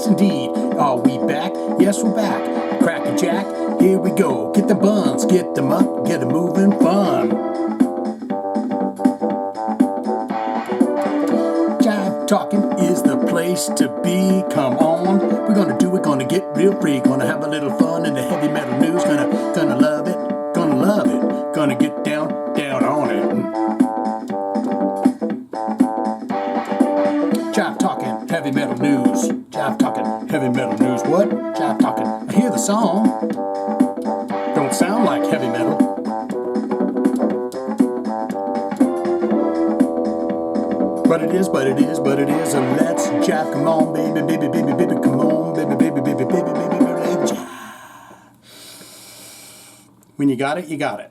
Yes, indeed. Are we back? Yes, we're back. Crack a jack. Here we go. Get the buns, get them up, get them moving fun. Jive Talkin is the place to be. Come on. We're gonna get real free. Gonna have a little fun in the heavy metal news. Gonna love it. Gonna get down on it. Jive Talkin, heavy metal news. Jive Talkin, heavy metal news. What? Jive Talkin. I hear the song. Don't sound like heavy metal. But it is. And let's jive. Come on, baby, come on, baby, let's jive. When you got it, you got it.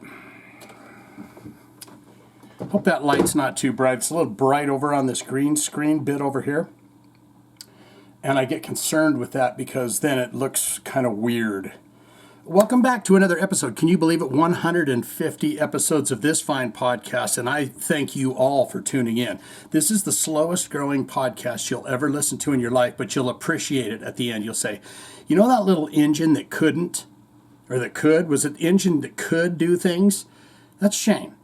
Hope that light's not too bright. It's a little bright over on this green screen bit over here. And I get concerned with that because then it looks kind of weird. Welcome back to another episode. Can you believe it? 150 episodes of this fine podcast, and I thank you all for tuning in. This is the slowest growing podcast you'll ever listen to in your life, but you'll appreciate it at the end. You'll say, you know that little engine that couldn't, or that could? Was it the engine that could do things? That's Shane.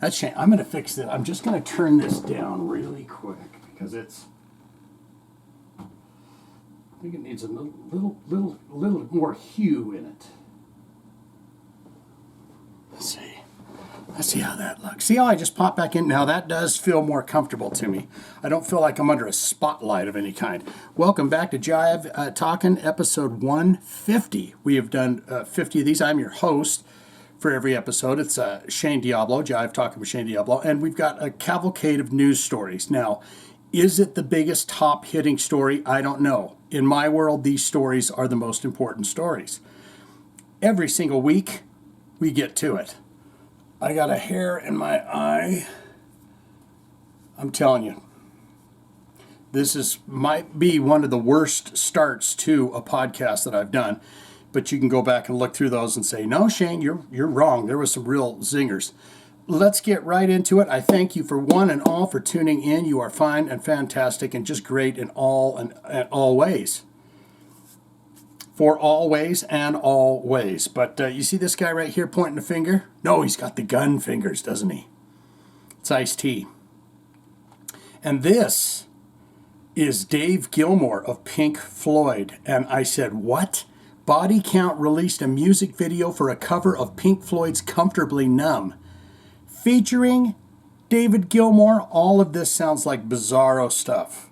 I'm going to fix it. I'm just going to turn this down really quick because I think it needs a little more hue in it. Let's see how that looks. See how I just popped back in? Now that does feel more comfortable to me. I don't feel like I'm under a spotlight of any kind. Welcome back to Jive Talkin, episode 150. We have done 50 of these. I'm your host for every episode. It's Shane Diablo, Jive Talkin with Shane Diablo, and we've got a cavalcade of news stories. Now, is it the biggest top-hitting story? I don't know. In my world, these stories are the most important stories. Every single week, we get to it. I got a hair in my eye. I'm telling you, might be one of the worst starts to a podcast that I've done. But you can go back and look through those and say, no, Shane, you're wrong. There was some real zingers. Let's get right into it. I thank you for one and all for tuning in. You are fine and fantastic and just great in all ways. For always and always. But you see this guy right here pointing the finger? No, he's got the gun fingers, doesn't he? It's Ice-T. And this is Dave Gilmour of Pink Floyd. And I said, what? Body Count released a music video for a cover of Pink Floyd's Comfortably Numb, featuring David Gilmour. All of this sounds like bizarro stuff.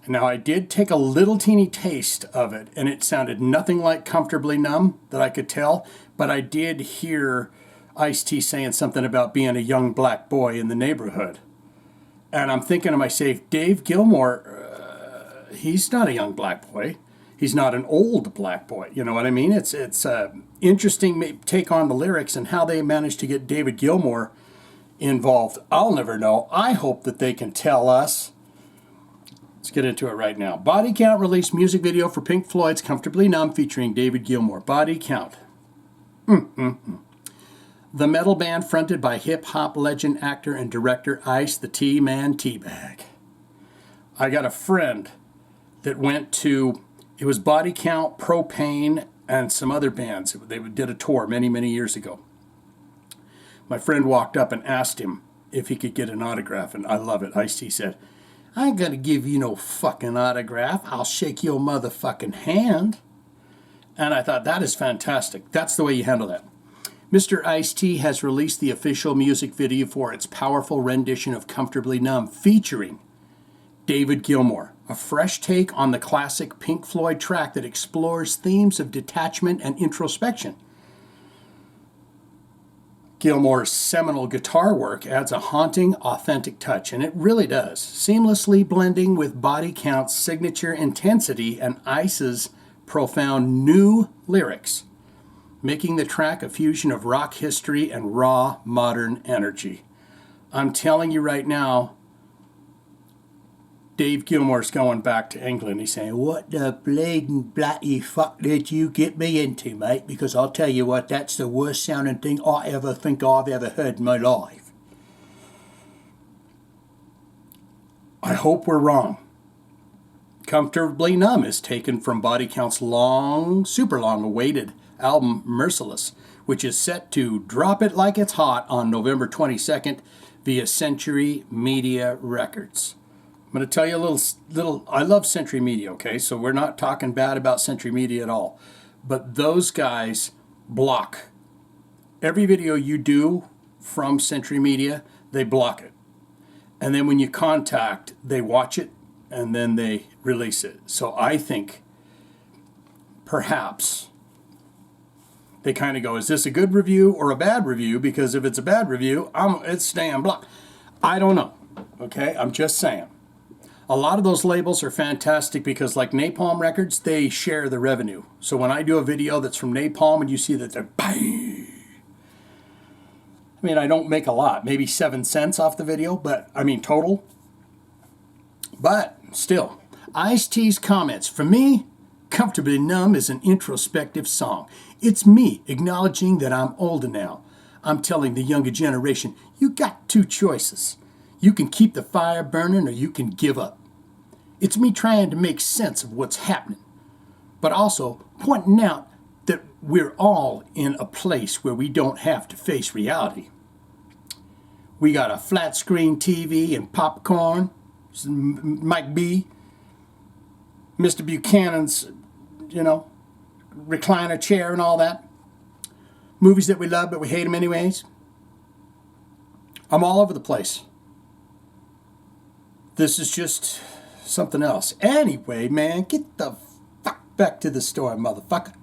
Now, I did take a little teeny taste of it, and it sounded nothing like Comfortably Numb that I could tell, but I did hear Ice-T saying something about being a young black boy in the neighborhood. And I'm thinking to myself, Dave Gilmour, he's not a young black boy. He's not an old black boy, you know what I mean? It's interesting take on the lyrics and how they managed to get David Gilmour involved. I'll never know. I hope that they can tell us. Let's get into it right now. Body Count released music video for Pink Floyd's Comfortably Numb featuring David Gilmour. Body Count. The metal band fronted by hip-hop legend, actor, and director Ice the T-Man Teabag. I got a friend that went to... It was Body Count, Propane, and some other bands. They did a tour many, many years ago. My friend walked up and asked him if he could get an autograph, and I love it. Ice-T said, I ain't gonna give you no fucking autograph. I'll shake your motherfucking hand. And I thought, that is fantastic. That's the way you handle that. Mr. Ice-T has released the official music video for its powerful rendition of Comfortably Numb, featuring David Gilmour, a fresh take on the classic Pink Floyd track that explores themes of detachment and introspection. Gilmour's seminal guitar work adds a haunting, authentic touch, and it really does, seamlessly blending with Body Count's signature intensity and Ice's profound new lyrics, making the track a fusion of rock history and raw, modern energy. I'm telling you right now, Dave Gilmour's going back to England. He's saying, what the bleeding bloody fuck did you get me into, mate? Because I'll tell you what, that's the worst sounding thing I ever think I've ever heard in my life. I hope we're wrong. Comfortably Numb is taken from Body Count's super long awaited album Merciless, which is set to drop it like it's hot on November 22nd via Century Media Records. I'm going to tell you a little. I love Century Media, okay? So we're not talking bad about Century Media at all. But those guys block every video you do from Century Media, they block it. And then when you contact, they watch it and then they release it. So I think perhaps they kind of go, is this a good review or a bad review? Because if it's a bad review, it's staying blocked. I don't know, okay? I'm just saying. A lot of those labels are fantastic because, like Napalm Records, they share the revenue. So when I do a video that's from Napalm and you see that they're bang, I mean, I don't make a lot, maybe 7 cents off the video, but I mean total. But still, Ice-T's comments. For me, Comfortably Numb is an introspective song. It's me acknowledging that I'm older now. I'm telling the younger generation, you got 2 choices. You can keep the fire burning or you can give up. It's me trying to make sense of what's happening, but also pointing out that we're all in a place where we don't have to face reality. We got a flat screen TV and popcorn, Mike B, Mr. Buchanan's, recliner chair and all that. Movies that we love, but we hate them anyways. I'm all over the place. This is just something else. Anyway, man, get the fuck back to the story, motherfucker.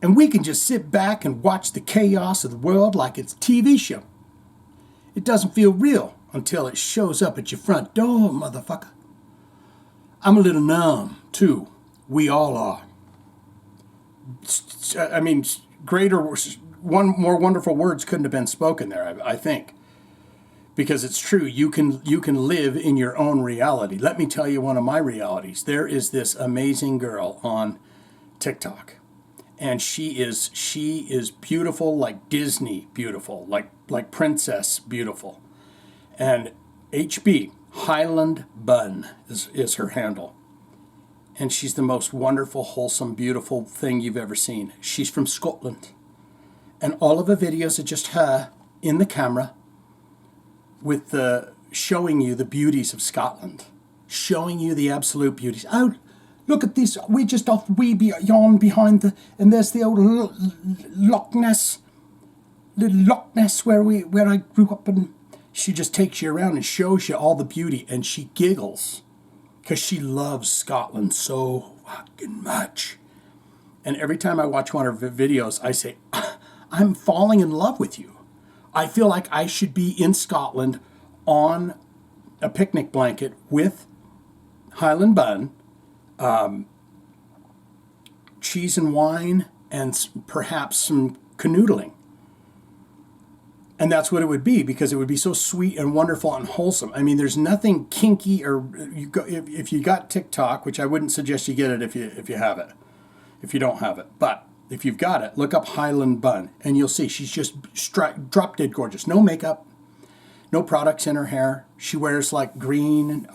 And we can just sit back and watch the chaos of the world like it's a TV show. It doesn't feel real until it shows up at your front door, motherfucker. I'm a little numb, too. We all are. I mean, more wonderful words couldn't have been spoken there, I think. Because it's true, you can live in your own reality. Let me tell you one of my realities. There is this amazing girl on TikTok, and she is beautiful, like Disney beautiful, like princess beautiful. And HB, Highland Bun, is her handle. And she's the most wonderful, wholesome, beautiful thing you've ever seen. She's from Scotland. And all of her videos are just her in the camera with showing you the beauties of Scotland. Showing you the absolute beauties. Oh, look at this. We're just off beyond behind and there's the old Loch Ness. Little Loch Ness where I grew up, and she just takes you around and shows you all the beauty, and she giggles because she loves Scotland so fucking much. And every time I watch one of her videos, I say, I'm falling in love with you. I feel like I should be in Scotland on a picnic blanket with Highland Bun, cheese and wine, and perhaps some canoodling. And that's what it would be, because it would be so sweet and wonderful and wholesome. I mean, there's nothing kinky, or if you got TikTok, which I wouldn't suggest you get it if you have it, if you don't have it. But if you've got it, look up Highland Bun, and you'll see she's just drop dead gorgeous. No makeup, no products in her hair. She wears like green and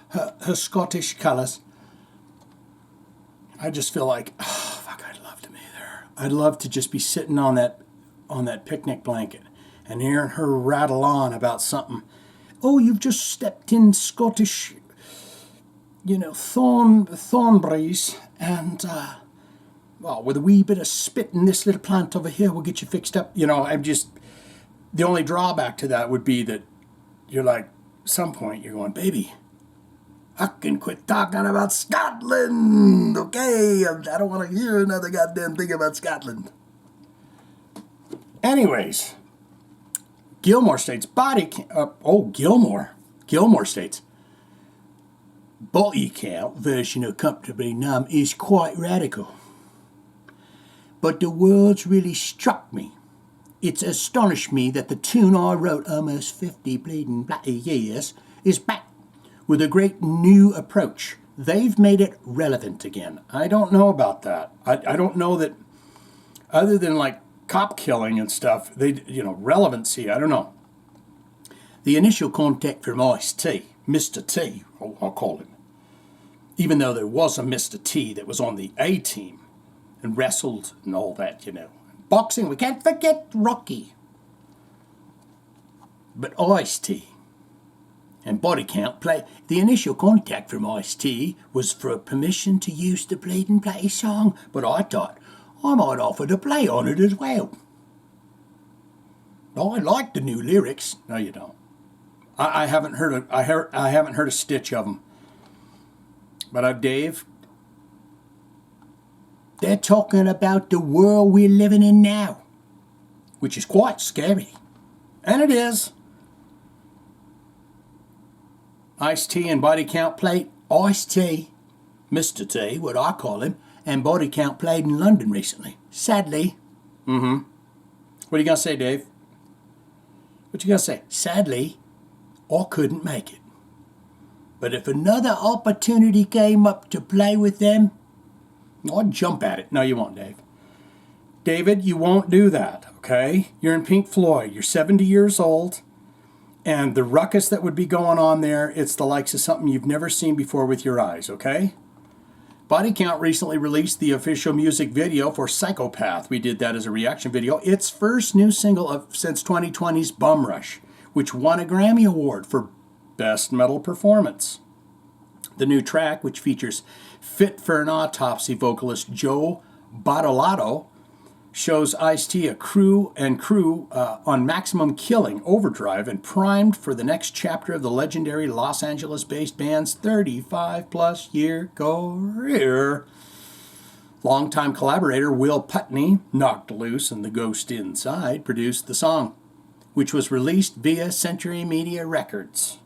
her Scottish colours. I just feel like, oh fuck, I'd love to be there. I'd love to just be sitting on that picnic blanket and hearing her rattle on about something. Oh, you've just stepped in Scottish, Thornberries, and well, with a wee bit of spit in this little plant over here, we'll get you fixed up. The only drawback to that would be that you're like, some point you're going, baby, I can quit talking about Scotland, okay? I don't want to hear another goddamn thing about Scotland. Anyways, Gilmour states, Gilmour states, body count version of Comfortably Numb is quite radical. But the words really struck me. It's astonished me that the tune I wrote almost 50 bleeding bloody years is back with a great new approach. They've made it relevant again. I don't know about that. I don't know that, other than like cop killing and stuff, relevancy, I don't know. The initial contact from Ice-T Mr. T, I'll call him. Even though there was a Mr. T that was on the A team and wrestled and all that, you know. Boxing, we can't forget Rocky. But Ice-T and Body Count play. The initial contact from Ice-T was for permission to use the Bleed and Play song, but I thought I might offer to play on it as well. I like the new lyrics. No, you don't. I haven't heard a stitch of them. But Dave, they're talking about the world we're living in now, which is quite scary. And it is. Ice-T and Body Count played. Ice-T, Mr. T, what I call him, and Body Count played in London recently. Sadly. What are you going to say, Dave? What you going to say? Sadly, I couldn't make it. But if another opportunity came up to play with them, I'd jump at it. No, you won't, Dave. David, you won't do that, okay? You're in Pink Floyd. You're 70 years old. And the ruckus that would be going on there, it's the likes of something you've never seen before with your eyes, okay? Body Count recently released the official music video for Psychopath. We did that as a reaction video. Its first new single since 2020's Bum Rush, which won a Grammy Award for Best Metal Performance. The new track, which features Fit for an Autopsy vocalist Joe Badolato, shows Ice-T a crew on maximum killing overdrive and primed for the next chapter of the legendary Los Angeles-based band's 35-plus year career. Longtime collaborator Will Putney, Knocked Loose and The Ghost Inside, produced the song, which was released via Century Media Records.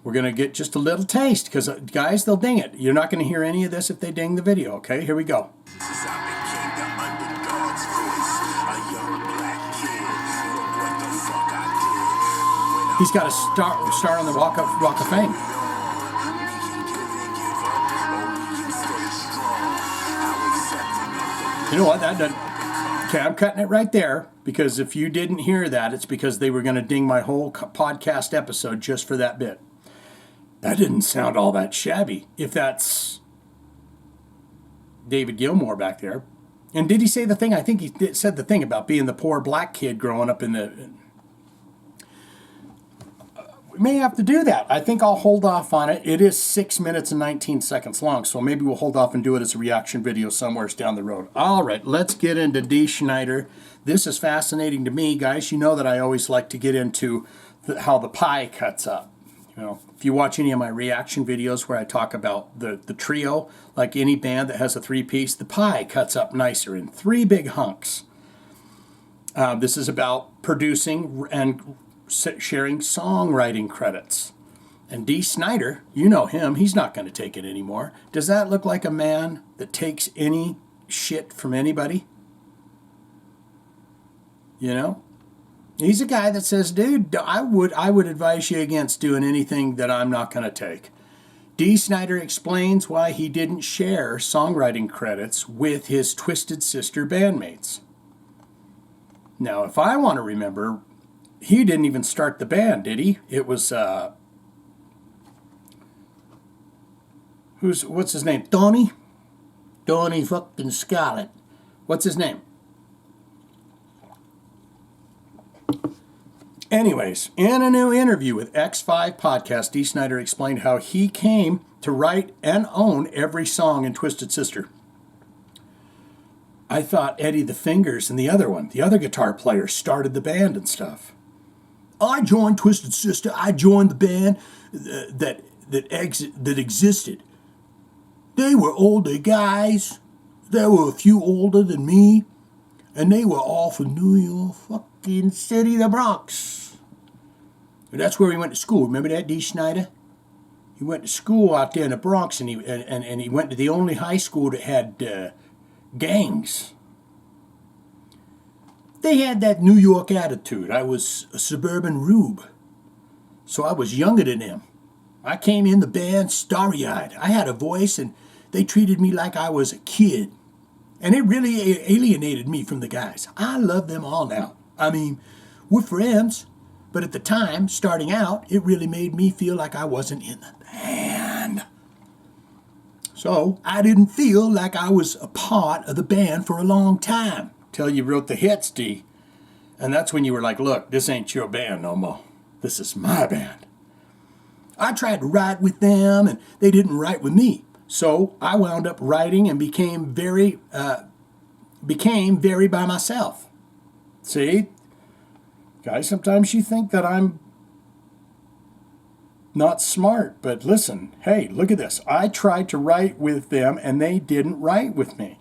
We're going to get just a little taste, because guys, they'll ding it. You're not going to hear any of this if they ding the video, okay? Here we go. He's got to start on the Walk of Fame. You know what? Okay, I'm cutting it right there, because if you didn't hear that, it's because they were going to ding my whole podcast episode just for that bit. That didn't sound all that shabby, if that's David Gilmour back there. And did he say the thing? I think he said the thing about being the poor black kid growing up in the... We may have to do that. I think I'll hold off on it. It is 6 minutes and 19 seconds long, so maybe we'll hold off and do it as a reaction video somewhere down the road. All right, let's get into Dee Snider. This is fascinating to me, guys. You know that I always like to get into how the pie cuts up. You know, if you watch any of my reaction videos where I talk about the trio, like any band that has a three-piece, the pie cuts up nicer in three big hunks. This is about producing and sharing songwriting credits. And Dee Snider, you know him, he's not going to take it anymore. Does that look like a man that takes any shit from anybody? You know? He's a guy that says, dude, I would advise you against doing anything that I'm not going to take. Dee Snider explains why he didn't share songwriting credits with his Twisted Sister bandmates. Now, if I want to remember, he didn't even start the band, did he? It was, what's his name? Tony fucking Scarlett. What's his name? Anyways, in a new interview with X5 Podcast, Dee Snider explained how he came to write and own every song in Twisted Sister. I thought Eddie the Fingers and the other guitar player, started the band and stuff. I joined Twisted Sister. I joined the band that existed. They were older guys. There were a few older than me, and they were all from New York fucking City, the Bronx. And that's where he went to school. Remember that, Dee Snider? He went to school out there in the Bronx, and he went to the only high school that had gangs. They had that New York attitude. I was a suburban rube, so I was younger than them. I came in the band starry-eyed. I had a voice, and they treated me like I was a kid. And it really alienated me from the guys. I love them all now. I mean, we're friends. But at the time, starting out, it really made me feel like I wasn't in the band. So I didn't feel like I was a part of the band for a long time. Till you wrote the hits, Dee. And that's when you were like, look, this ain't your band no more. This is my band. I tried to write with them, and they didn't write with me. So I wound up writing and became very by myself. See? Guys, sometimes you think that I'm not smart, but listen, hey, look at this. I tried to write with them, and they didn't write with me.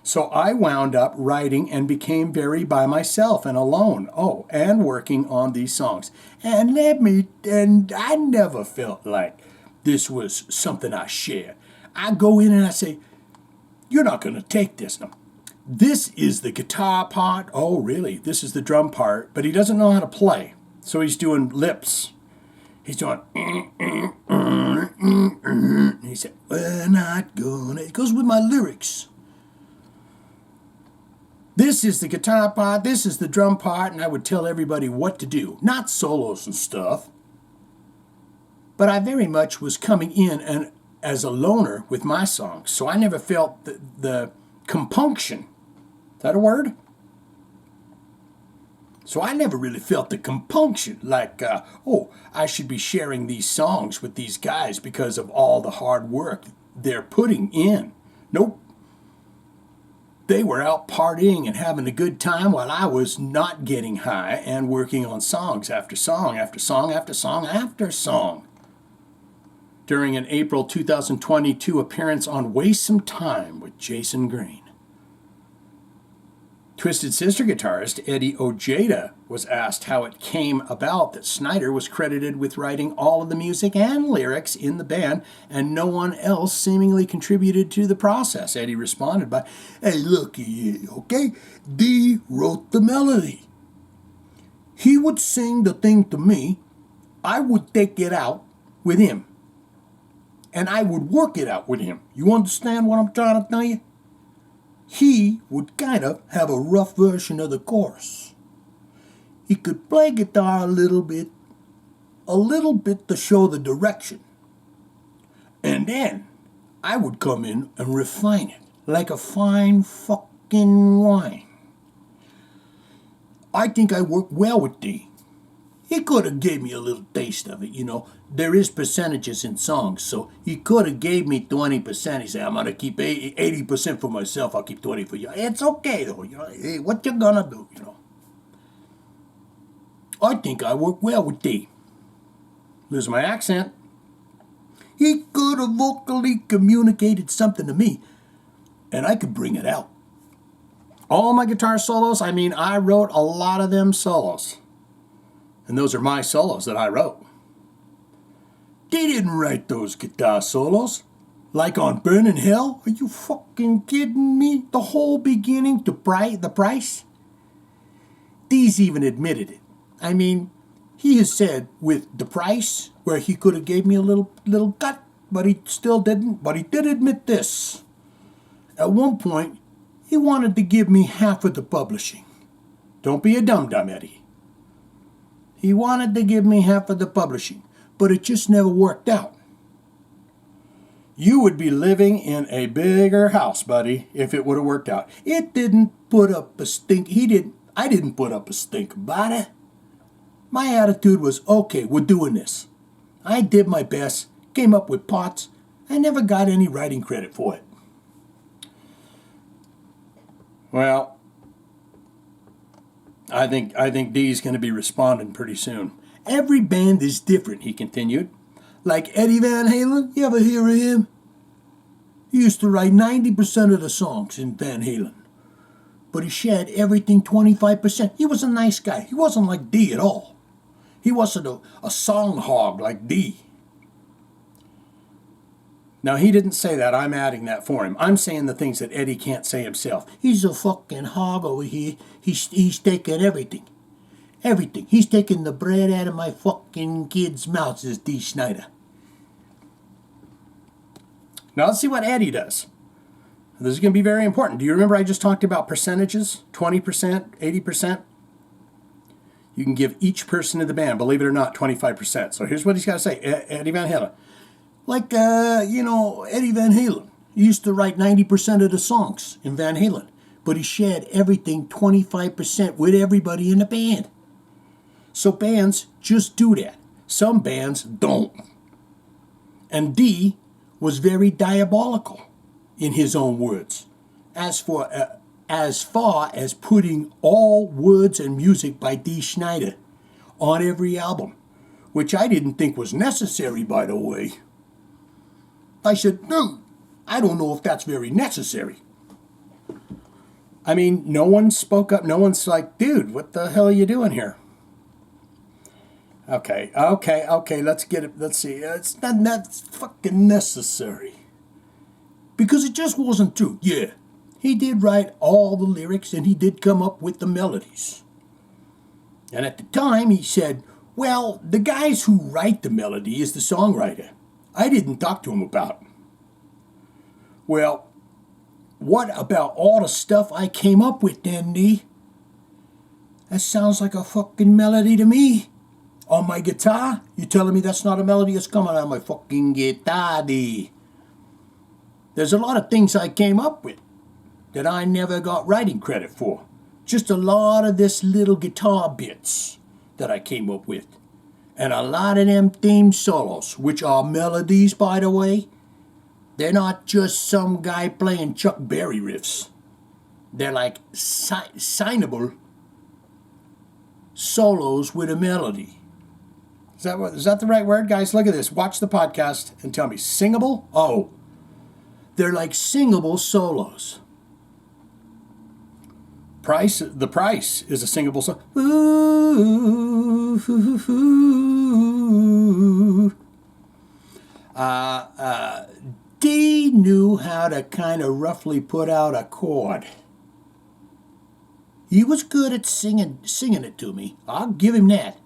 So I wound up writing and became very by myself and alone. Oh, and working on these songs. And I never felt like this was something I shared. I go in and I say, you're not going to take this. No. This is the guitar part. Oh, really? This is the drum part. But he doesn't know how to play. So he's doing lips. He's doing, he said, we're not gonna. It goes with my lyrics. This is the guitar part, this is the drum part, and I would tell everybody what to do. Not solos and stuff. But I very much was coming in and as a loner with my songs, so I never felt the compunction. Is that a word? So I never really felt the compunction, like, I should be sharing these songs with these guys because of all the hard work they're putting in. Nope. They were out partying and having a good time while I was not getting high and working on songs after song after song after song after song. During an April 2022 appearance on Waste Some Time with Jason Green. Twisted Sister guitarist Eddie Ojeda was asked how it came about that Snider was credited with writing all of the music and lyrics in the band and no one else seemingly contributed to the process. Eddie responded by, hey, look, okay, Dee wrote the melody. He would sing the thing to me, I would take it out with him, and I would work it out with him. You understand what I'm trying to tell you? He would kind of have a rough version of the chorus. He could play guitar a little bit to show the direction. And then I would come in and refine it like a fine fucking wine. I think I worked well with Dee. He could have gave me a little taste of it, you know. There is percentages in songs, so he could have gave me 20%. He said, I'm going to keep 80% for myself, I'll keep 20 for you. It's okay, though, you know. Hey, what you gonna do, you know. I think I work well with Dee. Lose my accent. He could have vocally communicated something to me, and I could bring it out. All my guitar solos, I wrote a lot of them solos. And those are my solos that I wrote. They didn't write those guitar solos. Like on Burning Hell? Are you fucking kidding me? The whole beginning to the price? Dee's even admitted it. He has said with the price, where he could have gave me a little cut, but he still didn't. But he did admit this. At one point, he wanted to give me half of the publishing. Don't be a dum-dum, Eddie. He wanted to give me half of the publishing, but it just never worked out. You would be living in a bigger house, buddy, if it would have worked out. It didn't put up a stink. I didn't put up a stink about it. My attitude was, okay, we're doing this. I did my best, came up with parts. I never got any writing credit for it. Well, I think Dee's going to be responding pretty soon. Every band is different, he continued. Like Eddie Van Halen, you ever hear of him? He used to write 90% of the songs in Van Halen. But he shared everything 25%. He was a nice guy. He wasn't like Dee at all. He wasn't a song hog like Dee. Now, he didn't say that. I'm adding that for him. I'm saying the things that Eddie can't say himself. He's a fucking hog over here. He's taking everything. Everything. He's taking the bread out of my fucking kids' mouths, says Dee Snider. Now, let's see what Eddie does. This is going to be very important. Do you remember I just talked about percentages? 20%, 80%? You can give each person in the band, believe it or not, 25%. So here's what he's got to say. Eddie Van Halen. Like, Eddie Van Halen. He used to write 90% of the songs in Van Halen. But he shared everything 25% with everybody in the band. So bands just do that. Some bands don't. And Dee was very diabolical, in his own words, as far as putting all words and music by Dee Snider on every album, which I didn't think was necessary, by the way. I said, no, I don't know if that's very necessary. I mean, no one spoke up. No one's like, dude, what the hell are you doing here? Okay, let's get it. Let's see. It's not that fucking necessary. Because it just wasn't true. Yeah, he did write all the lyrics and he did come up with the melodies. And at the time he said, well, the guys who write the melody is the songwriter. I didn't talk to him about it. Well, what about all the stuff I came up with then, Dee? That sounds like a fucking melody to me. On my guitar? You telling me that's not a melody that's coming on my fucking guitar, Dee? There's a lot of things I came up with that I never got writing credit for. Just a lot of this little guitar bits that I came up with. And a lot of them theme solos, which are melodies, by the way. They're not just some guy playing Chuck Berry riffs. They're like signable solos with a melody. Is that the right word, guys? Look at this. Watch the podcast and tell me. Singable? Oh. They're like singable solos. The Price is a singable song. Ooh, Dee knew how to kind of roughly put out a chord. He was good at singing it to me. I'll give him that.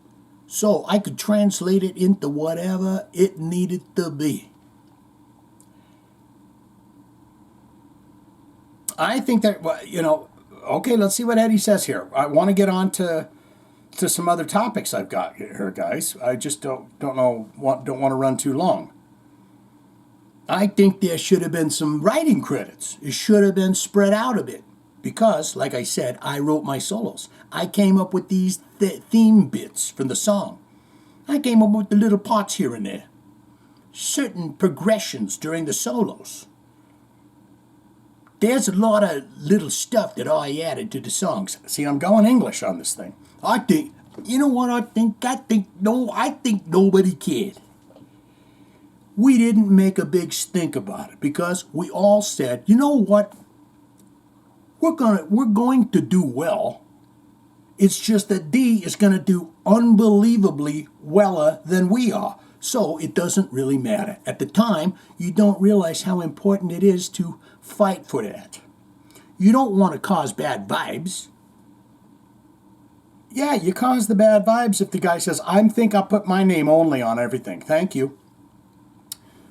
So I could translate it into whatever it needed to be. I think that, okay, let's see what Eddie says here. I want to get on to some other topics I've got here, guys. I just don't want to run too long. I think there should have been some writing credits. It should have been spread out a bit. Because, like I said, I wrote my solos. I came up with these theme bits from the song. I came up with the little parts here and there. Certain progressions during the solos. There's a lot of little stuff that I added to the songs. See, I'm going English on this thing. I think, you know what I think? I think nobody cared. We didn't make a big stink about it because we all said, you know what? We're going to do well. It's just that Dee is going to do unbelievably weller than we are. So it doesn't really matter. At the time, you don't realize how important it is to fight for that. You don't want to cause bad vibes. Yeah, you cause the bad vibes if the guy says, I think I'll put my name only on everything. Thank you.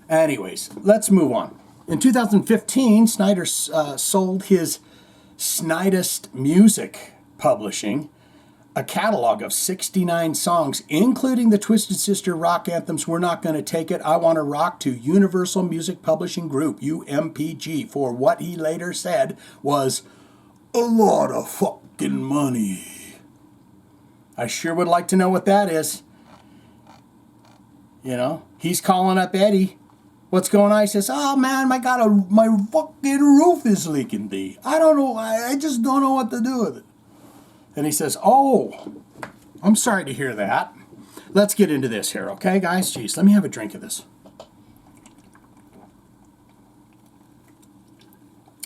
Anyways, let's move on. In 2015, Snider sold his Snidest Music Publishing a catalog of 69 songs, including the Twisted Sister rock anthems We're Not Gonna Take It, I Wanna Rock, to Universal Music Publishing Group, UMPG, for what he later said was a lot of fucking money. I sure would like to know what that is. He's calling up Eddie. What's going on? He says, oh man, my fucking roof is leaking, Dee. I don't know, I just don't know what to do with it. And he says, oh, I'm sorry to hear that. Let's get into this here, okay, guys? Jeez, let me have a drink of this.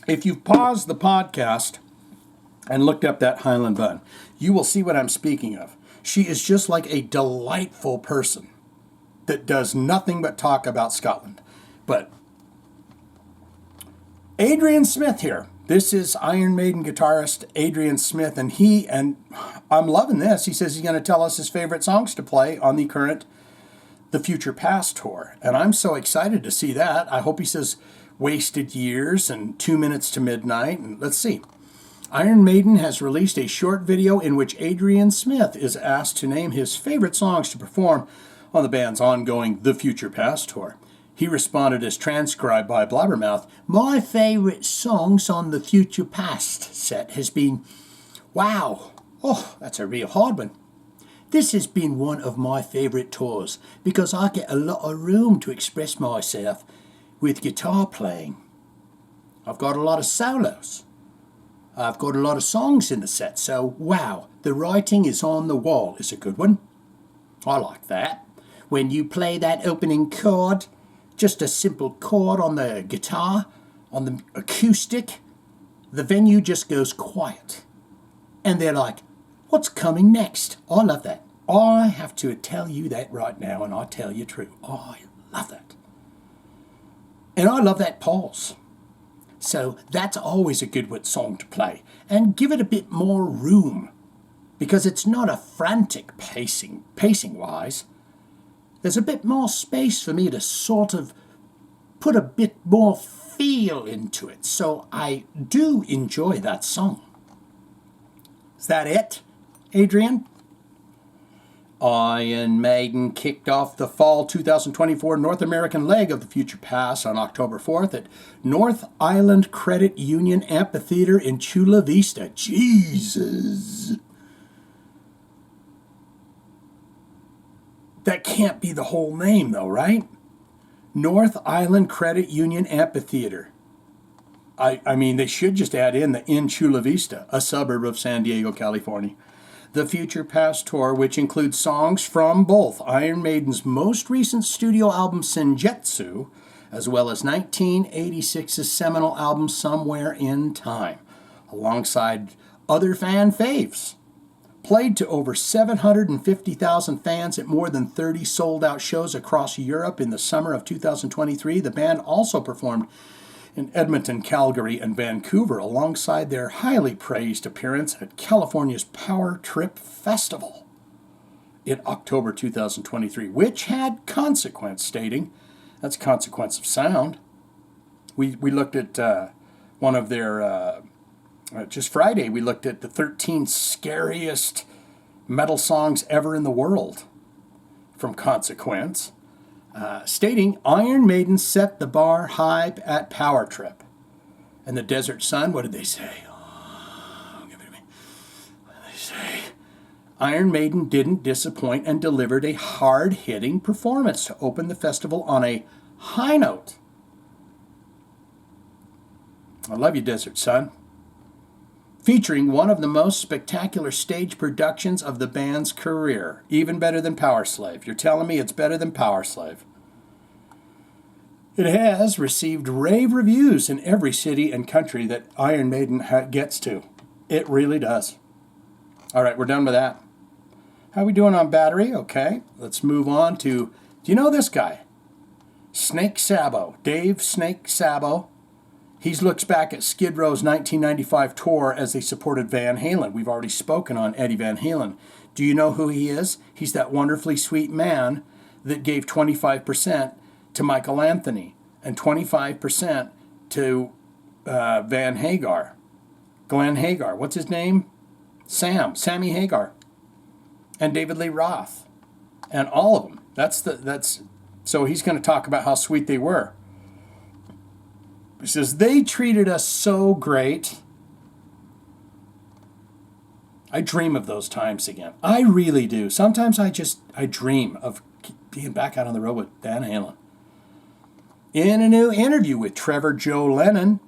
If you've paused the podcast and looked up that Highland bun, you will see what I'm speaking of. She is just like a delightful person that does nothing but talk about Scotland. But Adrian Smith here. This is Iron Maiden guitarist Adrian Smith, and I'm loving this. He says he's going to tell us his favorite songs to play on the current The Future Past tour. And I'm so excited to see that. I hope he says Wasted Years and 2 Minutes to Midnight. And let's see. Iron Maiden has released a short video in which Adrian Smith is asked to name his favorite songs to perform on the band's ongoing The Future Past tour. He responded as transcribed by Blabbermouth, "My favorite songs on the Future Past set has been, wow, oh, that's a real hard one. This has been one of my favorite tours because I get a lot of room to express myself with guitar playing. I've got a lot of solos. I've got a lot of songs in the set, so wow, the writing is on the wall is a good one. I like that. When you play that opening chord, just a simple chord on the guitar, on the acoustic, the venue just goes quiet. And they're like, what's coming next? I love that. I have to tell you that right now, and I tell you true. I love that. And I love that pause. So that's always a good song to play. And give it a bit more room, because it's not a frantic pacing-wise. There's a bit more space for me to sort of put a bit more feel into it. So I do enjoy that song. Is that it, Adrian? Iron Maiden kicked off the fall 2024 North American leg of the Future Past on October 4th at North Island Credit Union Amphitheater in Chula Vista. Jesus! That can't be the whole name, though, right? North Island Credit Union Amphitheater. I mean, they should just add in Chula Vista, a suburb of San Diego, California. The Future Past tour, which includes songs from both Iron Maiden's most recent studio album Senjutsu, as well as 1986's seminal album Somewhere in Time, alongside other fan faves. Played to over 750,000 fans at more than 30 sold-out shows across Europe in the summer of 2023, the band also performed in Edmonton, Calgary, and Vancouver, alongside their highly praised appearance at California's Power Trip Festival in October 2023, which had Consequence, stating, that's Consequence of Sound. We looked at one of their, just Friday, we looked at the 13 scariest metal songs ever in the world from Consequence. Stating, Iron Maiden set the bar high at Power Trip. And the Desert Sun, what did they say? Oh, give it to me. What did they say? Iron Maiden didn't disappoint and delivered a hard-hitting performance to open the festival on a high note. I love you, Desert Sun. Featuring one of the most spectacular stage productions of the band's career. Even better than Powerslave. You're telling me it's better than Powerslave. It has received rave reviews in every city and country that Iron Maiden gets to. It really does. All right, we're done with that. How are we doing on battery? Okay, let's move on to, do you know this guy? Snake Sabo, Dave Snake Sabo. He looks back at Skid Row's 1995 tour as they supported Van Halen. We've already spoken on Eddie Van Halen. Do you know who he is? He's that wonderfully sweet man that gave 25% to Michael Anthony and 25% to Van Hagar. Glenn Hagar. What's his name? Sammy Hagar. And David Lee Roth. And all of them. So he's going to talk about how sweet they were. He says, they treated us so great. I dream of those times again. I really do. Sometimes I dream of being back out on the road with Van Halen. In a new interview with Trevor Joe Lennon,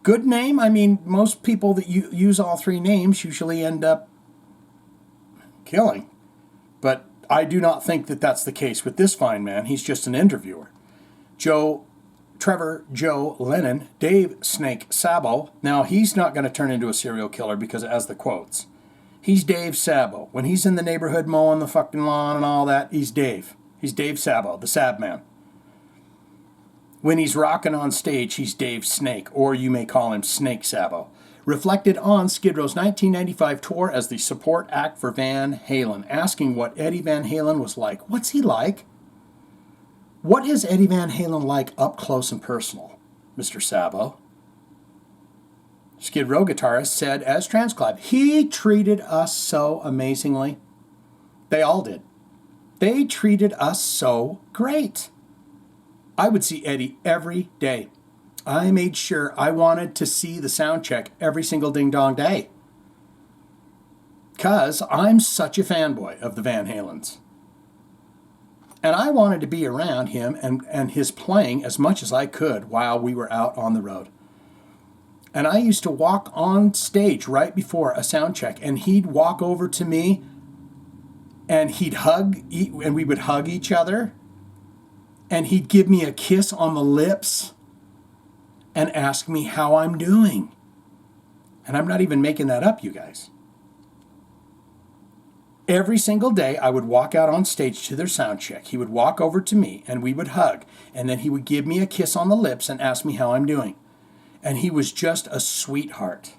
good name. I mean, most people that use all three names usually end up killing. But I do not think that that's the case with this fine man. He's just an interviewer. Trevor Joe Lennon, Dave Snake Sabo. Now, he's not going to turn into a serial killer because it has the quotes. He's Dave Sabo. When he's in the neighborhood mowing the fucking lawn and all that, he's Dave. He's Dave Sabo, the Sab Man. When he's rocking on stage, he's Dave Snake, or you may call him Snake Sabo. Reflected on Skid Row's 1995 tour as the support act for Van Halen, asking what Eddie Van Halen was like. What's he like? What is Eddie Van Halen like up close and personal, Mr. Sabo? Skid Row guitarist, said as Transcribe, he treated us so amazingly. They all did. They treated us so great. I would see Eddie every day. I made sure I wanted to see the sound check every single ding-dong day. Because I'm such a fanboy of the Van Halens. And I wanted to be around him and his playing as much as I could while we were out on the road. And I used to walk on stage right before a sound check, and he'd walk over to me, and we would hug each other, and he'd give me a kiss on the lips and ask me how I'm doing. And I'm not even making that up, you guys. Every single day, I would walk out on stage to their sound check. He would walk over to me, and we would hug, and then he would give me a kiss on the lips and ask me how I'm doing. And he was just a sweetheart.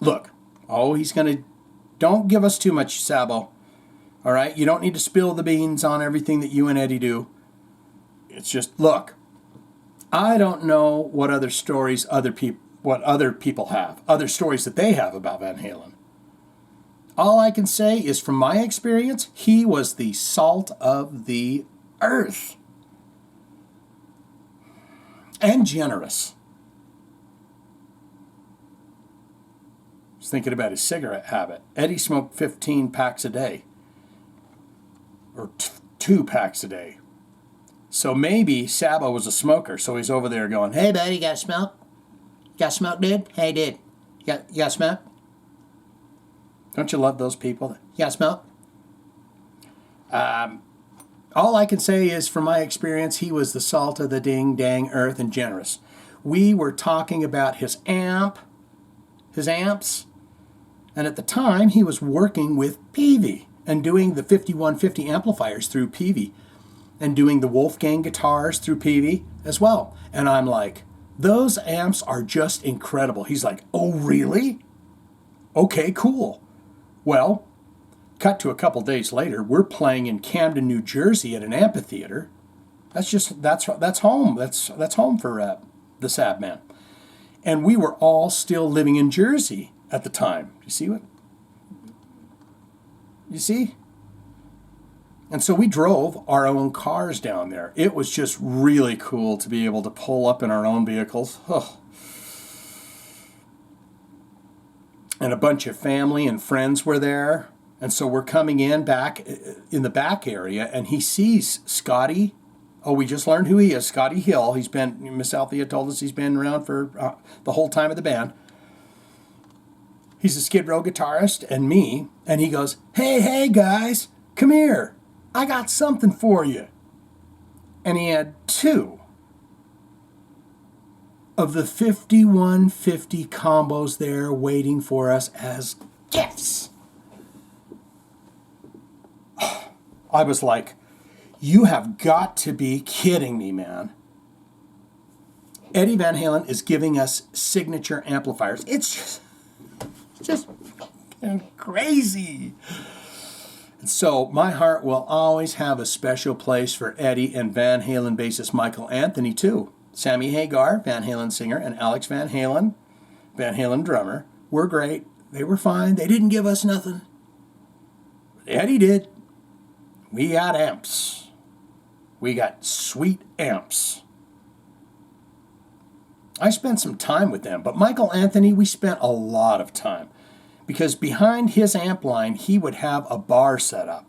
Look, don't give us too much, Sabo. All right? You don't need to spill the beans on everything that you and Eddie do. It's just, look, I don't know what other stories other people have, other stories that they have about Van Halen. All I can say is from my experience, he was the salt of the earth. And generous. I was thinking about his cigarette habit. Eddie smoked 15 packs a day. Or 2 packs a day. So maybe Sabo was a smoker, so he's over there going, "Hey, buddy, you got a smoke? You got a smoke, dude? Hey, dude, you got a smoke? Don't you love those people? You got a smoke?" All I can say is, from my experience, he was the salt of the ding-dang earth and generous. We were talking about his amps, and at the time, he was working with Peavey and doing the 5150 amplifiers through Peavey and doing the Wolfgang guitars through Peavey as well. And I'm like, those amps are just incredible. He's like, "Oh, really? Okay, cool." Well, cut to a couple days later, we're playing in Camden, New Jersey at an amphitheater. That's home. That's home for the Sad Man. And we were all still living in Jersey at the time. You see? And so we drove our own cars down there. It was just really cool to be able to pull up in our own vehicles. Oh. And a bunch of family and friends were there. And so we're coming in back in the back area, and he sees Scotty. Oh, we just learned who he is, Scotty Hill. Miss Althea told us he's been around for the whole time of the band. He's a Skid Row guitarist and me, and he goes, hey, guys, come here. I got something for you." And he had 2 of the 5150 combos there waiting for us as gifts. I was like, you have got to be kidding me, man. Eddie Van Halen is giving us signature amplifiers. It's just crazy. And so my heart will always have a special place for Eddie and Van Halen bassist Michael Anthony too. Sammy Hagar, Van Halen singer, and Alex Van Halen drummer, were great. They were fine. They didn't give us nothing. Eddie did. We got amps. We got sweet amps. I spent some time with them, but Michael Anthony, we spent a lot of time. Because behind his amp line, he would have a bar set up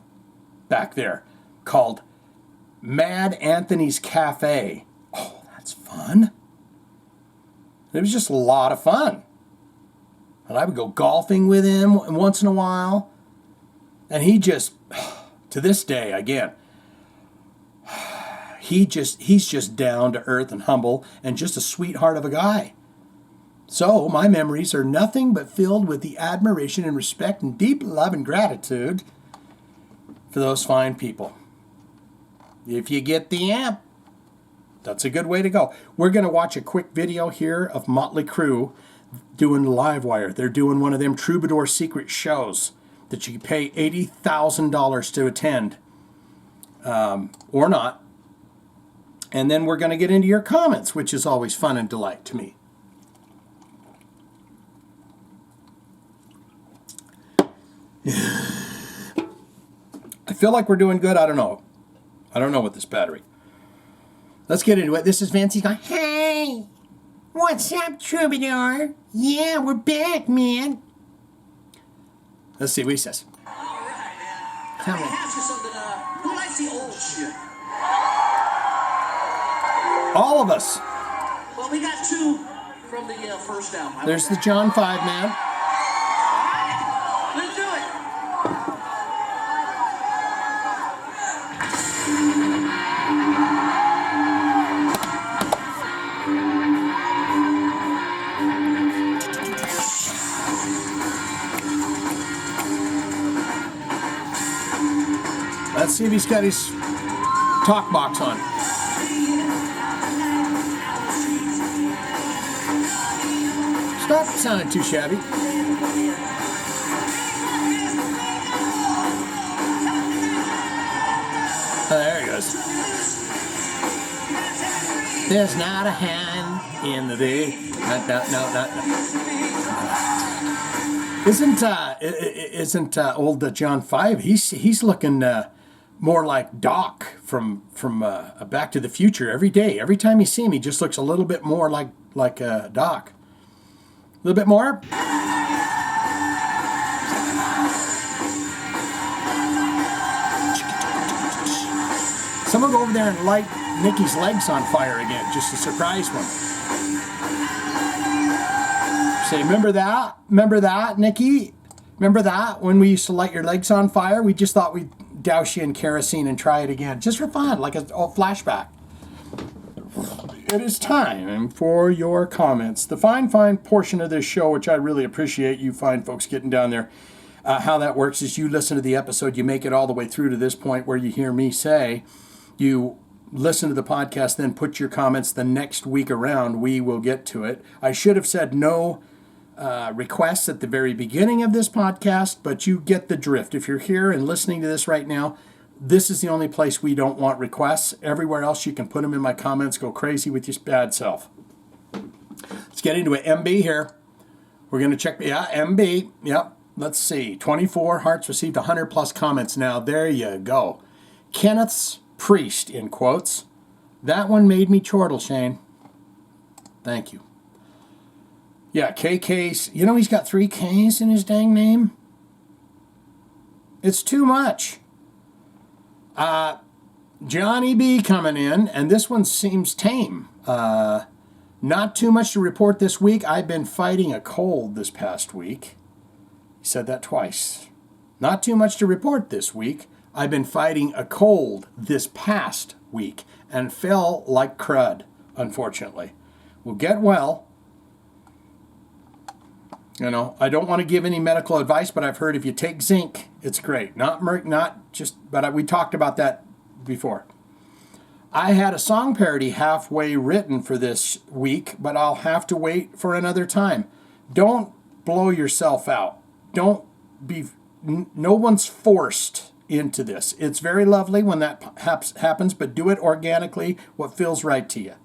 back there called Mad Anthony's Cafe. Oh, that's fun. It was just a lot of fun. And I would go golfing with him once in a while. And he just, to this day, again, he's just down to earth and humble and just a sweetheart of a guy. So my memories are nothing but filled with the admiration and respect and deep love and gratitude for those fine people. If you get the amp, that's a good way to go. We're going to watch a quick video here of Motley Crue doing Livewire. They're doing one of them Troubador secret shows that you pay $80,000 to attend, or not. And then we're going to get into your comments, which is always fun and delight to me. I feel like we're doing good. I don't know. I don't know with this battery. Let's get into it. This is Vince. He's going, hey, what's up, Troubador? Yeah, we're back, man. Let's see what he says. All right, man. Let me ask you something. Who likes the old shit? All of us. Well, we got two from the first album. There's the John 5 man. All right, let's do it. Let's see if he's got his talk box on. Stop sounding too shabby. Oh, there he goes. There's not a hand in the day. No. Isn't old John 5? He's looking more like Doc from Back to the Future every day. Every time you see him, he just looks a little bit more like Doc. A little bit more. Someone go over there and light Nikki's legs on fire again, just a surprise one. Say, remember that? Remember that, Nikki? Remember that when we used to light your legs on fire? We just thought we'd douse you in kerosene and try it again, just for fun, like a flashback. It is time for your comments. The fine portion of this show, which I really appreciate you fine folks getting down there. How that works is you listen to the episode, you make it all the way through to this point where you hear me say, you listen to the podcast, then put your comments the next week around. We will get to it. I should have said no requests at the very beginning of this podcast, but you get the drift. If you're here and listening to this right now, this is the only place we don't want requests. Everywhere else you can put them in my comments. Go crazy with your bad self. Let's get into it. MB here. We're going to check. Yeah, MB. Yep. Let's see. 24 hearts received 100 plus comments. Now, there you go. Kenneth's Priest, in quotes. That one made me chortle, Shane. Thank you. Yeah, KK's. You know he's got 3 K's in his dang name? It's too much. Johnny B coming in, and this one seems tame. Not too much to report this week. I've been fighting a cold this past week. He said that twice. Not too much to report this week. I've been fighting a cold this past week and fell like crud, unfortunately. Will get well. You know, I don't want to give any medical advice, but I've heard if you take zinc, it's great. But we talked about that before. I had a song parody halfway written for this week, but I'll have to wait for another time. Don't blow yourself out. No one's forced into this. It's very lovely when that happens, but do it organically, what feels right to you.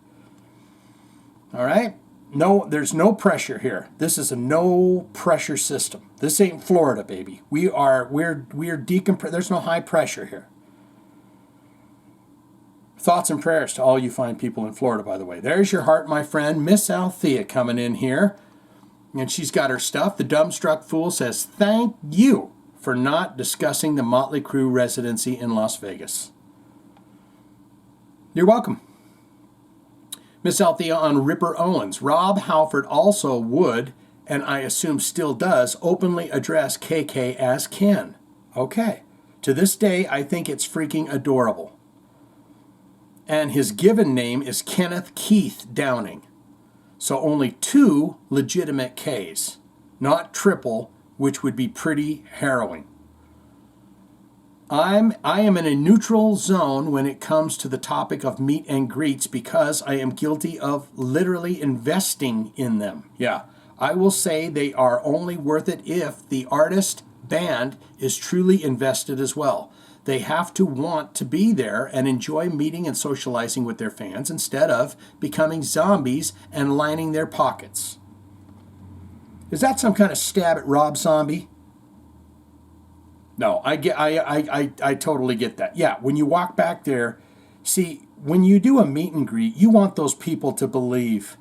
All right? No, there's no pressure here. This is a no pressure system. This ain't Florida, baby. We're decompressed. There's no high pressure here. Thoughts and prayers to all you fine people in Florida, by the way. There's your heart, my friend. Miss Althea coming in here. And she's got her stuff. The Dumbstruck Fool says, thank you for not discussing the Motley Crue residency in Las Vegas. You're welcome. Miss Althea on Ripper Owens. Rob Halford also would, and I assume still does, openly address KK as Ken. Okay. To this day, I think it's freaking adorable. And his given name is Kenneth Keith Downing. So only 2 legitimate Ks, not triple, which would be pretty harrowing. I am in a neutral zone when it comes to the topic of meet and greets because I am guilty of literally investing in them. Yeah, I will say they are only worth it if the artist, band, is truly invested as well. They have to want to be there and enjoy meeting and socializing with their fans instead of becoming zombies and lining their pockets. Is that some kind of stab at Rob Zombie? No, I totally get that. Yeah, when you walk back there, see, when you do a meet and greet, you want those people to believe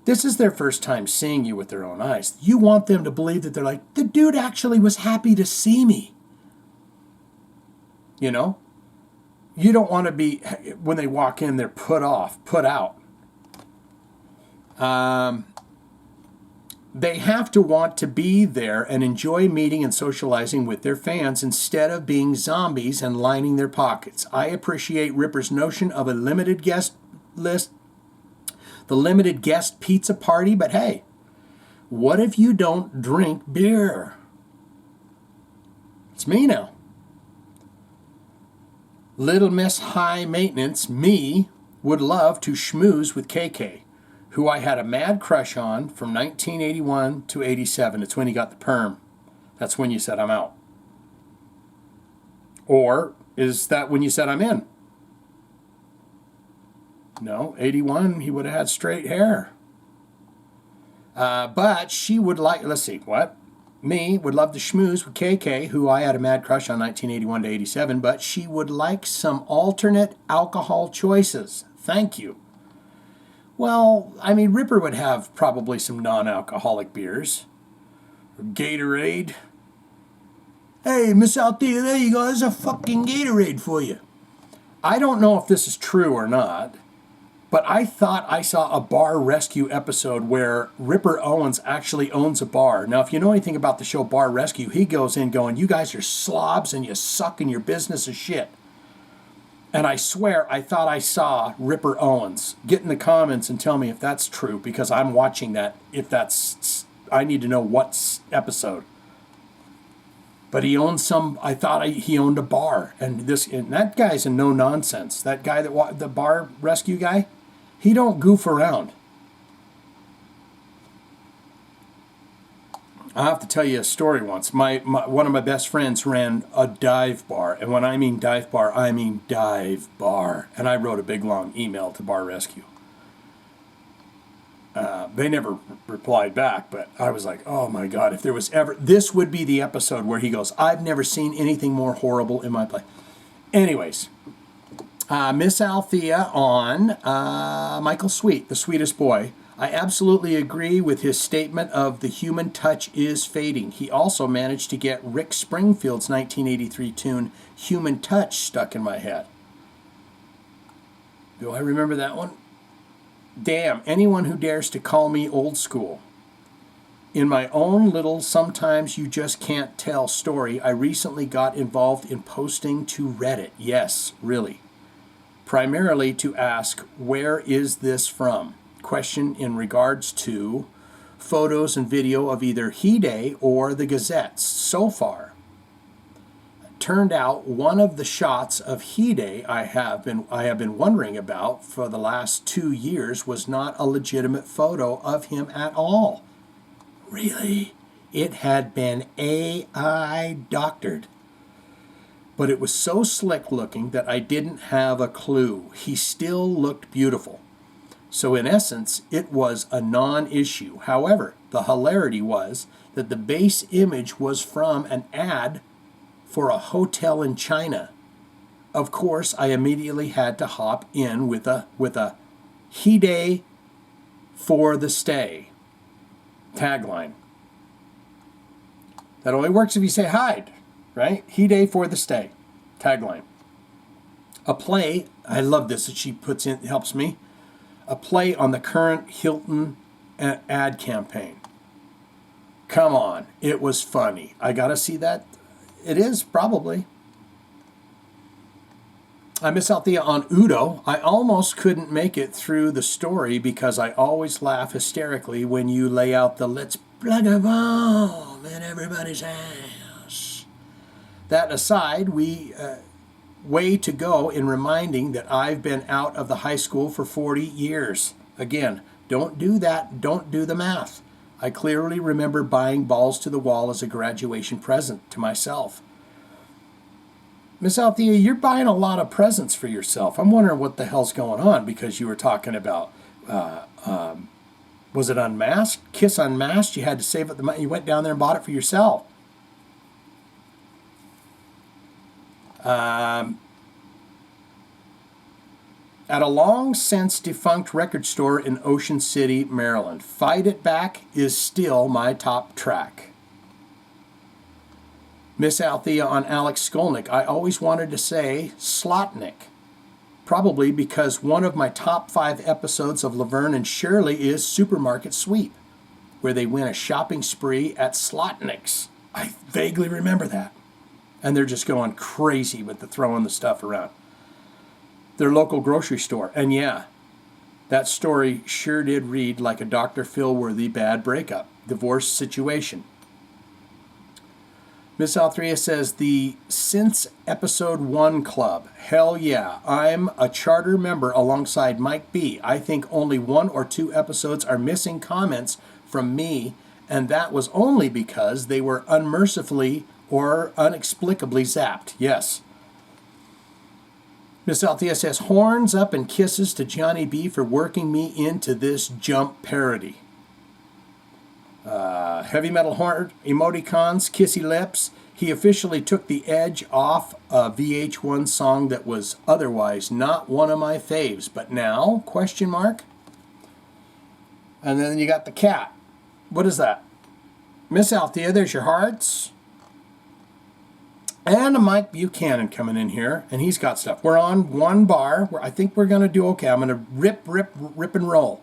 this is their first time seeing you with their own eyes. You want them to believe that they're like, the dude actually was happy to see me. You know? You don't want to be, when they walk in, they're put off, put out. They have to want to be there and enjoy meeting and socializing with their fans instead of being zombies and lining their pockets. I appreciate Ripper's notion of a limited guest list, the limited guest pizza party, but hey, what if you don't drink beer? It's me now. Little Miss High Maintenance, me, would love to schmooze with KK, who I had a mad crush on from 1981 to 87. It's when he got the perm. That's when you said I'm out. Or is that when you said I'm in? No, 81, he would have had straight hair. But she would like, let's see, what? Me would love to schmooze with KK, who I had a mad crush on 1981 to 87, but she would like some alternate alcohol choices. Thank you. Well, I mean, Ripper would have probably some non-alcoholic beers. Or Gatorade. Hey, Miss Althea, there you go. There's a fucking Gatorade for you. I don't know if this is true or not, but I thought I saw a bar rescue episode where Ripper Owens actually owns a bar. Now, if you know anything about the show Bar Rescue, he goes in going, you guys are slobs and you suck and your business is shit. And I swear I thought I saw Ripper Owens. Get in the comments and tell me if that's true, because I'm watching that. If that's, I need to know what episode. But he owns some, I thought he owned a bar. And that guy's a no nonsense. That guy, the bar rescue guy, he don't goof around. I have to tell you a story once. One of my best friends ran a dive bar. And when I mean dive bar, I mean dive bar. And I wrote a big long email to Bar Rescue. They never replied back, but I was like, oh my God, if there was ever, this would be the episode where he goes, I've never seen anything more horrible in my life. Anyways, Miss Althea on Michael Sweet, the sweetest boy. I absolutely agree with his statement of the human touch is fading. He also managed to get Rick Springfield's 1983 tune, Human Touch, stuck in my head. Do I remember that one? Damn, anyone who dares to call me old school. In my own little sometimes you just can't tell story, I recently got involved in posting to Reddit. Yes, really. Primarily to ask, where is this from? Question in regards to photos and video of either He-Day or the Gazettes. So far, turned out one of the shots of He-Day I have been wondering about for the last 2 years was not a legitimate photo of him at all. Really? It had been AI doctored. But it was so slick looking that I didn't have a clue. He still looked beautiful. So in essence, it was a non-issue. However, the hilarity was that the base image was from an ad for a hotel in China. Of course, I immediately had to hop in with a He-Day for the stay tagline. That only works if you say hide, right? He-Day for the stay tagline. A play, I love this that she puts in, helps me. A play on the current Hilton ad campaign. Come on, it was funny. I gotta see that. It is, probably. I miss Althea on Udo. I almost couldn't make it through the story because I always laugh hysterically when you lay out the let's plug a bomb in everybody's house. That aside, way to go in reminding that I've been out of the high school for 40 years. Again, don't do that. Don't do the math. I clearly remember buying balls to the wall as a graduation present to myself. Miss Althea, you're buying a lot of presents for yourself. I'm wondering what the hell's going on, because you were talking about, was it Unmasked? Kiss Unmasked? You had to save up the money. You went down there and bought it for yourself. At a long since defunct record store in Ocean City, Maryland. Fight It Back is still my top track. Miss Althea on Alex Skolnick. I always wanted to say Slotnick. Probably because one of my top 5 episodes of Laverne and Shirley is Supermarket Sweep, where they win a shopping spree at Slotnick's. I vaguely remember that. And they're just going crazy with the throwing the stuff around. Their local grocery store. And yeah, that story sure did read like a Dr. Phil-worthy bad breakup, divorce situation. Miss Althea says, the Since Episode 1 Club. Hell yeah, I'm a charter member alongside Mike B. I think only 1 or 2 episodes are missing comments from me, and that was only because they were unmercifully or inexplicably zapped. Yes. Miss Althea says, horns up and kisses to Johnny B for working me into this jump parody. Heavy metal horn emoticons, kissy lips. He officially took the edge off a VH1 song that was otherwise not one of my faves. But now, question mark. And then you got the cat. What is that? Miss Althea, there's your hearts. And a Mike Buchanan coming in here, and he's got stuff. We're on one bar. I think we're going to do okay. I'm going to rip and roll.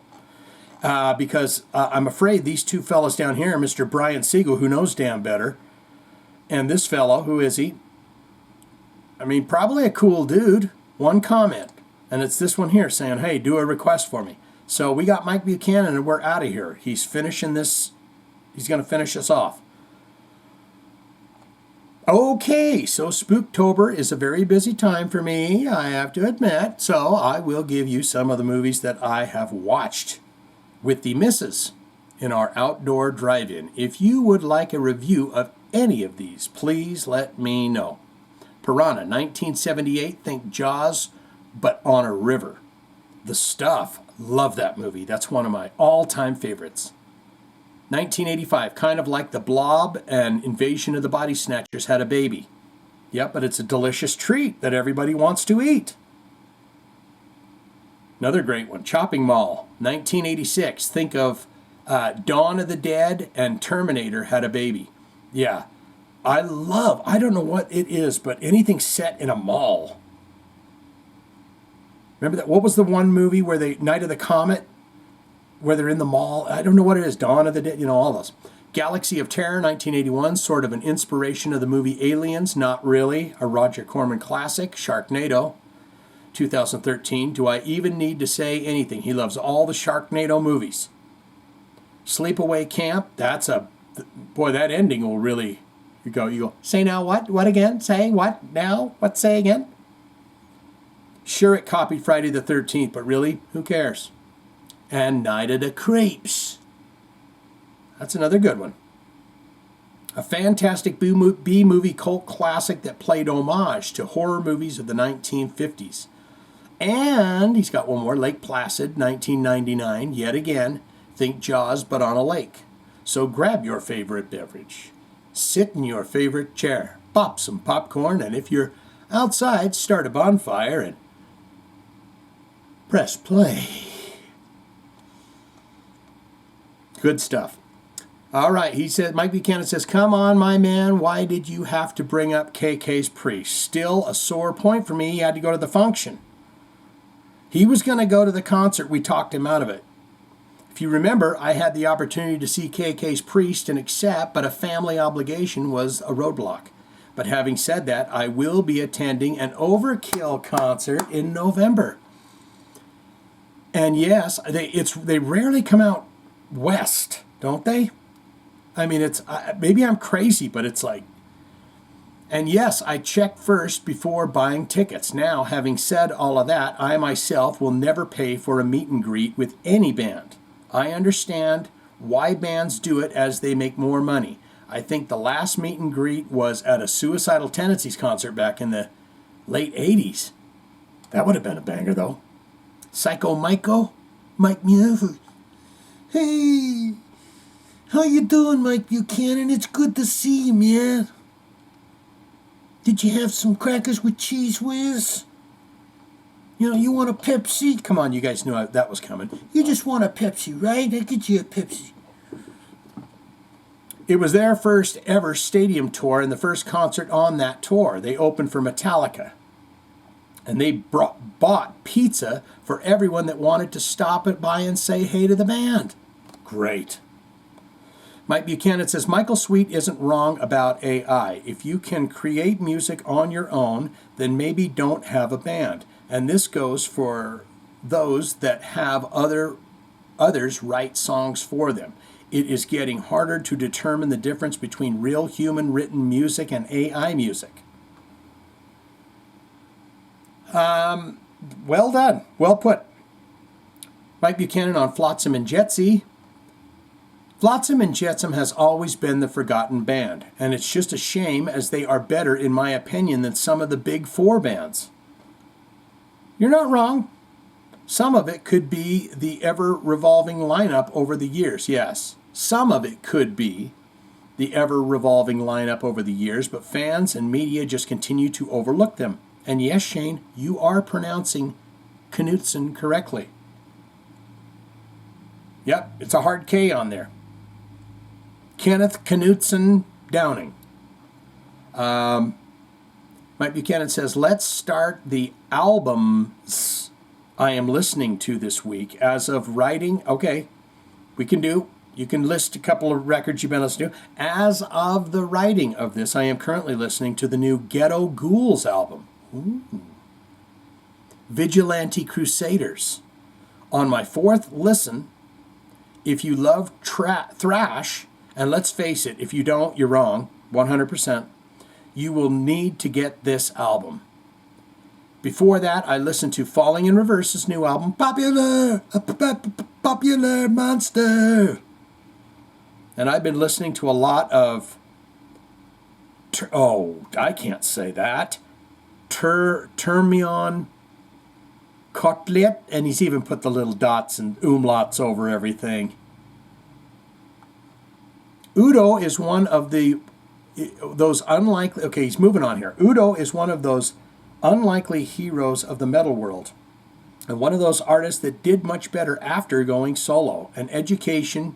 Because I'm afraid these two fellas down here, Mr. Brian Siegel, who knows damn better, and this fellow, who is he? I mean, probably a cool dude. One comment, and it's this one here saying, hey, do a request for me. So we got Mike Buchanan, and we're out of here. He's finishing this. He's going to finish us off. Okay, so Spooktober is a very busy time for me, I have to admit. So I will give you some of the movies that I have watched with the missus in our outdoor drive-in. If you would like a review of any of these, please let me know. Piranha, 1978, think Jaws, but on a river. The Stuff, love that movie. That's one of my all-time favorites. 1985, kind of like The Blob and Invasion of the Body Snatchers had a baby. Yep, but it's a delicious treat that everybody wants to eat. Another great one, Chopping Mall, 1986. Think of Dawn of the Dead and Terminator had a baby. Yeah, I don't know what it is, but anything set in a mall. Remember that? What was the one movie where they, Night of the Comet, where they're in the mall? I don't know what it is. Dawn of the Dead, all those. Galaxy of Terror, 1981, sort of an inspiration of the movie Aliens, not really. A Roger Corman classic. Sharknado, 2013. Do I even need to say anything? He loves all the Sharknado movies. Sleepaway Camp, that's a, boy, that ending will really, you go, say now what? What again? Say what now? What, say again? Sure, it copied Friday the 13th, but really, who cares? And Night of the Creeps. That's another good one. A fantastic B-movie cult classic that played homage to horror movies of the 1950s. And he's got one more, Lake Placid, 1999. Yet again, think Jaws, but on a lake. So grab your favorite beverage. Sit in your favorite chair. Pop some popcorn, and if you're outside, start a bonfire and press play. Good stuff. All right, he said, Mike Buchanan says, come on, my man, why did you have to bring up KK's Priest? Still a sore point for me. He had to go to the function. He was going to go to the concert. We talked him out of it. If you remember, I had the opportunity to see KK's Priest and accept, but a family obligation was a roadblock. But having said that, I will be attending an Overkill concert in November. And yes, they rarely come out west, don't they? I mean, it's maybe I'm crazy, but it's like, and yes, I check first before buying tickets. Now, having said all of that, I myself will never pay for a meet and greet with any band. I understand why bands do it as they make more money. I think the last meet and greet was at a Suicidal Tendencies concert back in the late 80s. That would have been a banger, though. Psycho Mike Music. Hey, how you doing, Mike Buchanan? It's good to see you, man. Did you have some crackers with cheese whiz? You know, you want a Pepsi? Come on, you guys knew that was coming. You just want a Pepsi, right? I'll get you a Pepsi. It was their first ever stadium tour and the first concert on that tour. They opened for Metallica. And they bought pizza for everyone that wanted to stop it by and say hey to the band. Great. Mike Buchanan says, Michael Sweet isn't wrong about AI. If you can create music on your own, then maybe don't have a band. And this goes for those that have others write songs for them. It is getting harder to determine the difference between real human written music and AI music. Well done. Well put. Mike Buchanan on Flotsam and Jetsy. Flotsam and Jetsam has always been the forgotten band, and it's just a shame as they are better, in my opinion, than some of the big four bands. You're not wrong. Some of it could be the ever-revolving lineup over the years, yes. Some of it could be the ever-revolving lineup over the years, but fans and media just continue to overlook them. And yes, Shane, you are pronouncing Knutson correctly. Yep, it's a hard K on there. Kenneth Knutson Downing. Mike Buchanan says, let's start the albums I am listening to this week. As of writing, okay, you can list a couple of records you've been listening to. As of the writing of this, I am currently listening to the new Ghetto Ghouls album. Ooh. Vigilante Crusaders. On my fourth listen, if you love thrash, and let's face it, if you don't, you're wrong, 100%, you will need to get this album. Before that, I listened to Falling in Reverse's new album, Popular Monster. And I've been listening to a lot of, I can't say that, Termion Kotlet, and he's even put the little dots and umlauts over everything. Udo is one of those unlikely, okay, he's moving on here. Udo is one of those unlikely heroes of the metal world, and one of those artists that did much better after going solo. And education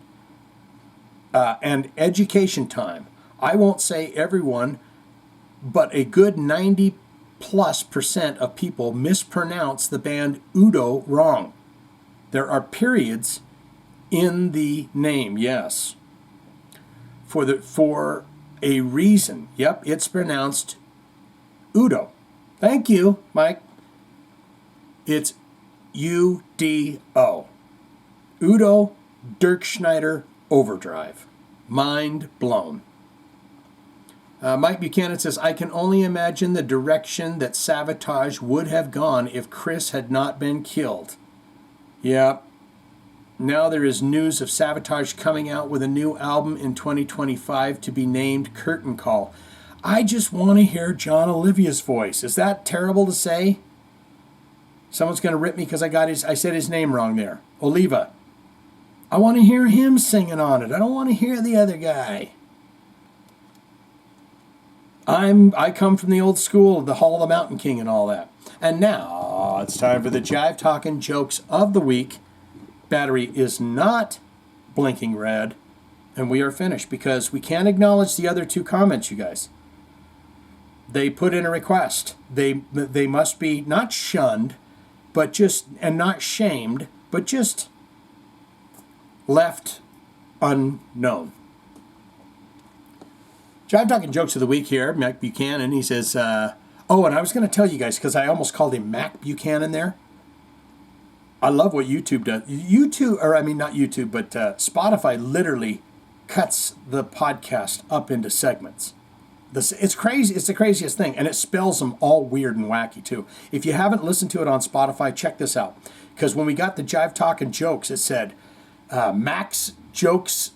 time. I won't say everyone, but a good 90+% of people mispronounce the band Udo wrong. There are periods in the name, yes, for a reason. Yep, it's pronounced Udo. Thank you, Mike. It's UDO. Udo Dirk Schneider Overdrive. Mind blown. Mike Buchanan says, I can only imagine the direction that Savatage would have gone if Chris had not been killed. Yep. Now there is news of Savatage coming out with a new album in 2025 to be named Curtain Call. I just want to hear John Olivia's voice. Is that terrible to say? Someone's going to rip me because I said his name wrong there. Oliva. I want to hear him singing on it. I don't want to hear the other guy. I come from the old school of the Hall of the Mountain King and all that. And now it's time for the Jive Talkin jokes of the week. Battery is not blinking red, and we are finished because we can't acknowledge the other two comments, you guys. They put in a request. They must be not shunned, but just, and not shamed, but just left unknown. Jive Talkin jokes of the week here. Mac Buchanan, he says, and I was going to tell you guys, because I almost called him Mac Buchanan there. I love what YouTube does. Not YouTube, but Spotify literally cuts the podcast up into segments. It's crazy. It's the craziest thing. And it spells them all weird and wacky, too. If you haven't listened to it on Spotify, check this out. Because when we got the Jive Talkin jokes, it said, Mac's jokes.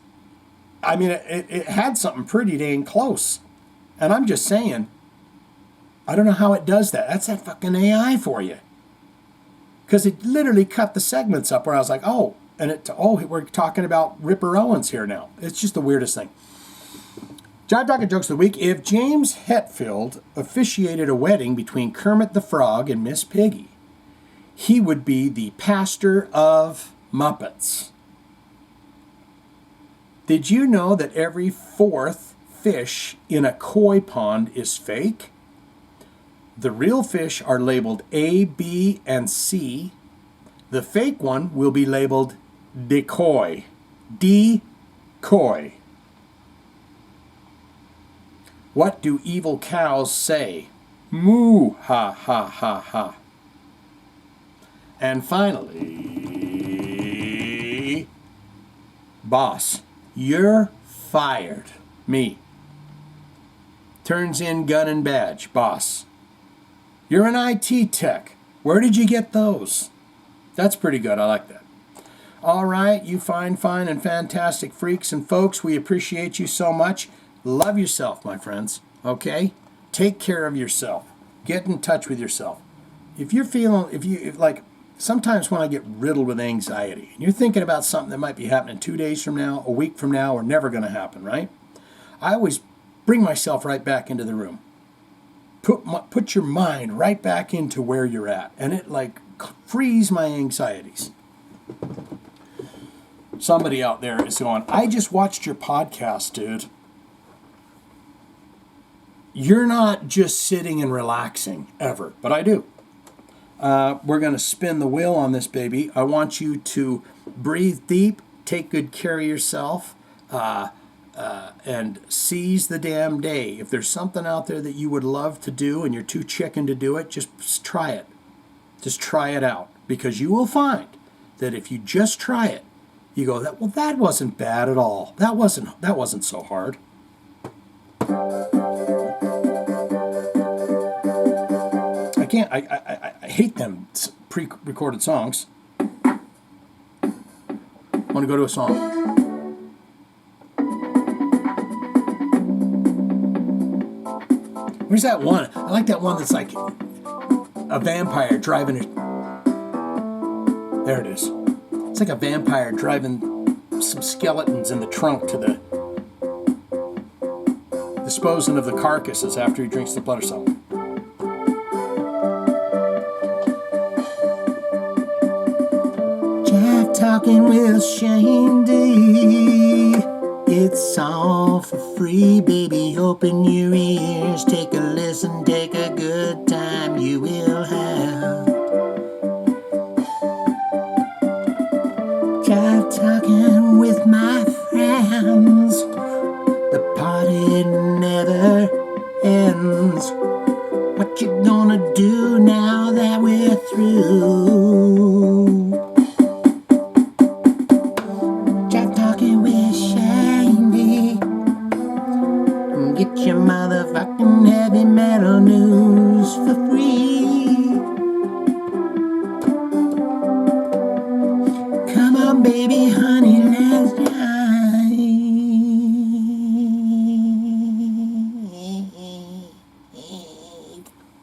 I mean, it had something pretty dang close. And I'm just saying, I don't know how it does that. That's that fucking AI for you. Because it literally cut the segments up where I was like, we're talking about Ripper Owens here now. It's just the weirdest thing. Jive Talkin Jokes of the Week. If James Hetfield officiated a wedding between Kermit the Frog and Miss Piggy, he would be the pastor of Muppets. Did you know that every fourth fish in a koi pond is fake? The real fish are labeled A, B, and C. The fake one will be labeled decoy. Decoy. What do evil cows say? Moo, ha, ha, ha, ha. And finally, boss, you're fired. Me. Turns in gun and badge. Boss. You're an IT tech. Where did you get those? That's pretty good. I like that. All right, you fine and fantastic freaks and folks, we appreciate you so much. Love yourself, my friends, okay? Take care of yourself. Get in touch with yourself. If you're feeling, sometimes when I get riddled with anxiety, and you're thinking about something that might be happening 2 days from now, a week from now, or never going to happen, right? I always bring myself right back into the room. Put your mind right back into where you're at, and it frees my anxieties. Somebody out there is going, I just watched your podcast, dude. You're not just sitting and relaxing, ever. But I do. We're going to spin the wheel on this baby. I want you to breathe deep, take good care of yourself, and seize the damn day. If there's something out there that you would love to do and you're too chicken to do it, just try it. Just try it out. Because you will find that if you just try it, you go, that wasn't bad at all. That wasn't so hard. I hate them pre-recorded songs. I want to go to a song. Where's that one? I like that one that's like a vampire driving a... There it is. It's like a vampire driving some skeletons in the trunk to the... disposing of the carcasses after he drinks the blood or something. Jive Talking with Shane D. It's all for free, baby. Open your ears, take a listen, take a good time. You will have Jive Talking with my friends. The party never ends. What you gonna do now that we're through? Jive Talking with Shane D. Get your motherfucking heavy metal